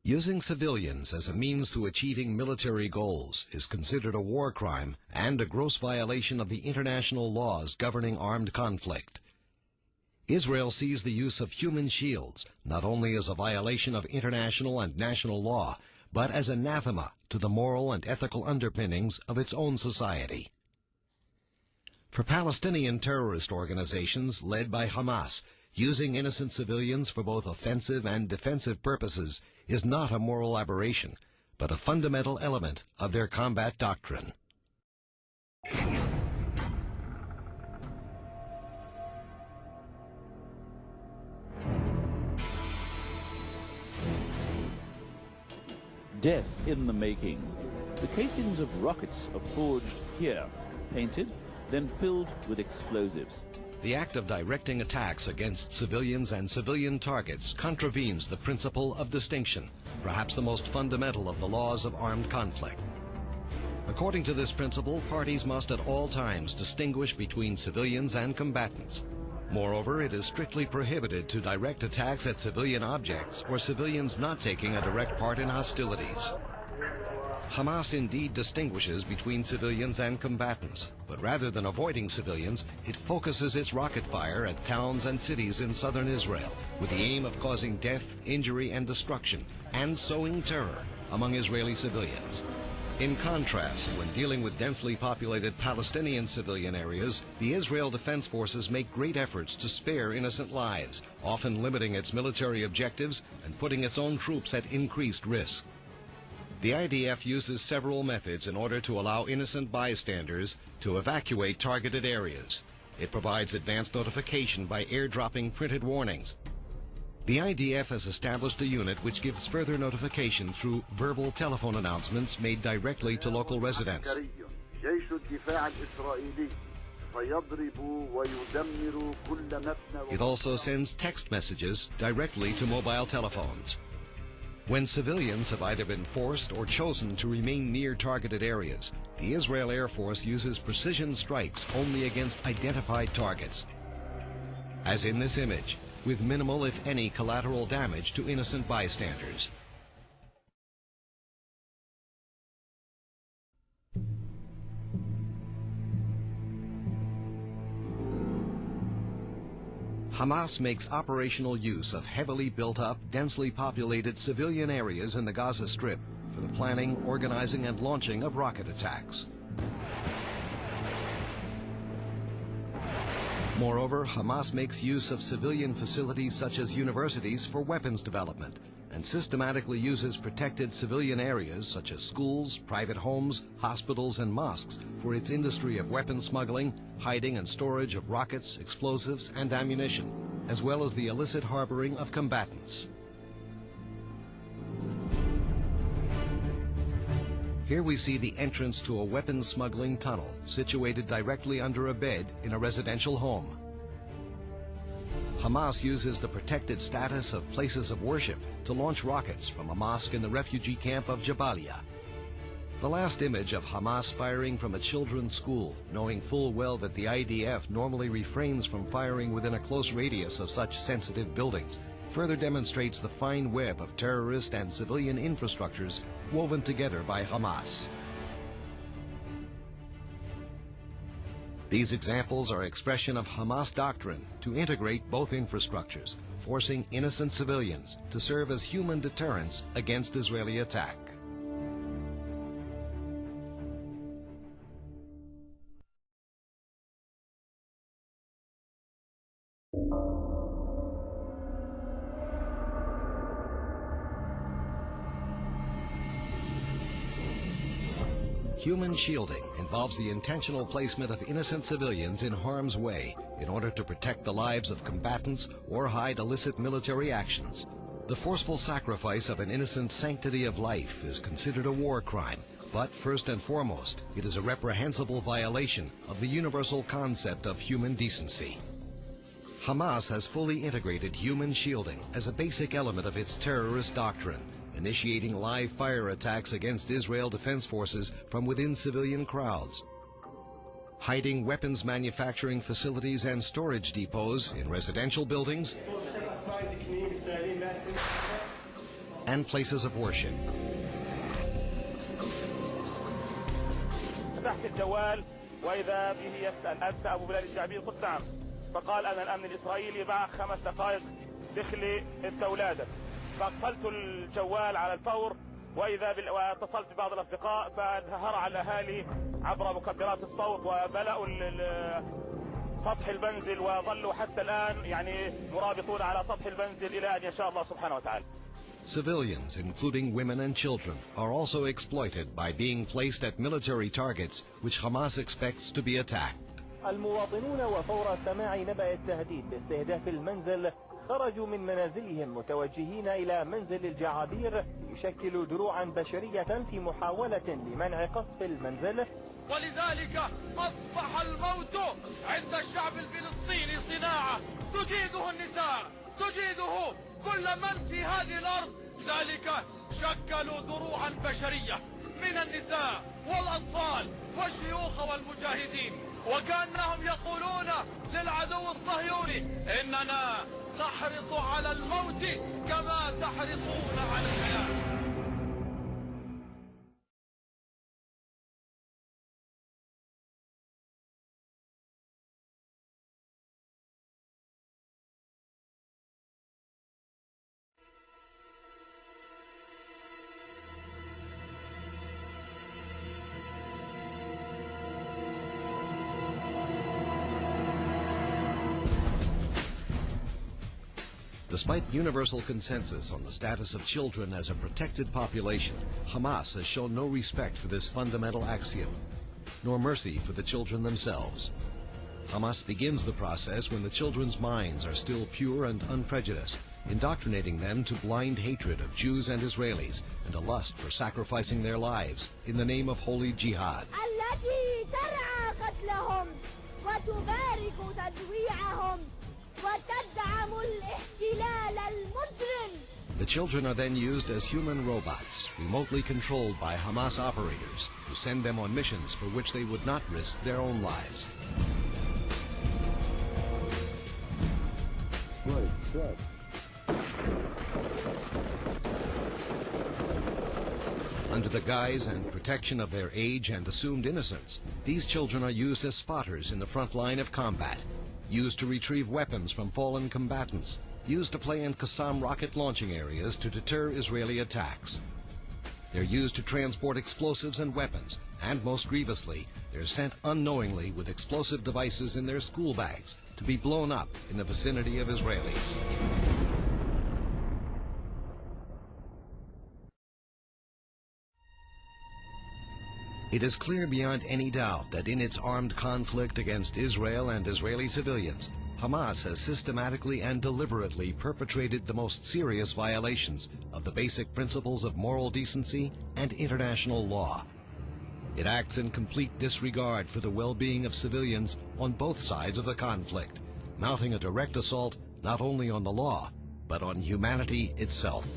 Using civilians as a means to achieving military goals is considered a war crime and a gross violation of the international laws governing armed conflict. Israel sees the use of human shields not only as a violation of international and national law, but as anathema to the moral and ethical underpinnings of its own society. For Palestinian terrorist organizations led by Hamas, using innocent civilians for both offensive and defensive purposes is not a moral aberration, but a fundamental element of their combat doctrine. Death in the making. The casings of rockets are forged here, painted, then filled with explosives. The act of directing attacks against civilians and civilian targets contravenes the principle of distinction, perhaps the most fundamental of the laws of armed conflict. According to this principle, parties must at all times distinguish between civilians and combatants. Moreover, it is strictly prohibited to direct attacks at civilian objects or civilians not taking a direct part in hostilities. Hamas indeed distinguishes between civilians and combatants, but rather than avoiding civilians, it focuses its rocket fire at towns and cities in southern Israel with the aim of causing death, injury, and destruction, and sowing terror among Israeli civilians. In contrast, when dealing with densely populated Palestinian civilian areas, the Israel Defense Forces make great efforts to spare innocent lives, often limiting its military objectives and putting its own troops at increased risk. The IDF uses several methods in order to allow innocent bystanders to evacuate targeted areas. It provides advance notification by airdropping printed warnings. The IDF has established a unit which gives further notification through verbal telephone announcements made directly to local residents. It also sends text messages directly to mobile telephones. When civilians have either been forced or chosen to remain near targeted areas, the Israel Air Force uses precision strikes only against identified targets, as in this image, with minimal, if any, collateral damage to innocent bystanders. Hamas makes operational use of heavily built-up, densely populated civilian areas in the Gaza Strip for the planning, organizing, and launching of rocket attacks. Moreover, Hamas makes use of civilian facilities such as universities for weapons development and systematically uses protected civilian areas such as schools, private homes, hospitals, and mosques for its industry of weapon smuggling, hiding and storage of rockets, explosives, and ammunition, as well as the illicit harboring of combatants. Here we see the entrance to a weapons smuggling tunnel situated directly under a bed in a residential home. Hamas uses the protected status of places of worship to launch rockets from a mosque in the refugee camp of Jabalia. The last image of Hamas firing from a children's school, knowing full well that the IDF normally refrains from firing within a close radius of such sensitive buildings, further demonstrates the fine web of terrorist and civilian infrastructures woven together by Hamas. These examples are expression of Hamas doctrine to integrate both infrastructures, forcing innocent civilians to serve as human deterrents against Israeli attack. Human shielding involves the intentional placement of innocent civilians in harm's way in order to protect the lives of combatants or hide illicit military actions. The forceful sacrifice of an innocent sanctity of life is considered a war crime, but first and foremost, it is a reprehensible violation of the universal concept of human decency. Hamas has fully integrated human shielding as a basic element of its terrorist doctrine, initiating live fire attacks against Israel Defense Forces from within civilian crowds, hiding weapons manufacturing facilities and storage depots in residential buildings, and places of worship. فتحت الجوال وإذا به يسأل أنت أبو بلال الشعبي؟ قلت نعم. فقال أنا الأمن الإسرائيلي معك 5 دقائق دخلي أنت أولادك. فقفلت الجوال على الفور واتصلت ببعض الأصدقاء فهرع الأهالي عبر مكبرات الصوت وملأوا سطح المنزل وظلوا حتى الآن يعني مرابطون على سطح المنزل إلى أن يشاء الله سبحانه وتعالى. Civilians, including women and children, are also exploited by being placed at military targets which Hamas expects to be attacked. المواطنون وفور سماع نبأ التهديد باستهداف المنزل خرجوا من منازلهم متوجهين إلى منزل الجعابير ليشكلوا دروعا بشرية في محاولة لمنع قصف المنزل. ولذلك أصبح الموت عند الشعب الفلسطيني صناعة تجيده النساء، تجيده كل من في هذه الأرض. ذلك شكلوا دروعا بشرية من النساء والأطفال والشيوخ والمجاهدين، وكأنهم يقولون للعدو الصهيوني إننا نحرص على الموت كما تحرصون على الحياة. Despite universal consensus on the status of children as a protected population, Hamas has shown no respect for this fundamental axiom, nor mercy for the children themselves. Hamas begins the process when the children's minds are still pure and unprejudiced, indoctrinating them to blind hatred of Jews and Israelis and a lust for sacrificing their lives in the name of holy jihad. The children are then used as human robots, remotely controlled by Hamas operators, who send them on missions for which they would not risk their own lives. Under the guise and protection of their age and assumed innocence, these children are used as spotters in the front line of combat, used to retrieve weapons from fallen combatants, used to play in Qassam rocket launching areas to deter Israeli attacks. They're used to transport explosives and weapons, and most grievously, they're sent unknowingly with explosive devices in their school bags to be blown up in the vicinity of Israelis. It is clear beyond any doubt that in its armed conflict against Israel and Israeli civilians, Hamas has systematically and deliberately perpetrated the most serious violations of the basic principles of moral decency and international law. It acts in complete disregard for the well-being of civilians on both sides of the conflict, mounting a direct assault not only on the law, but on humanity itself.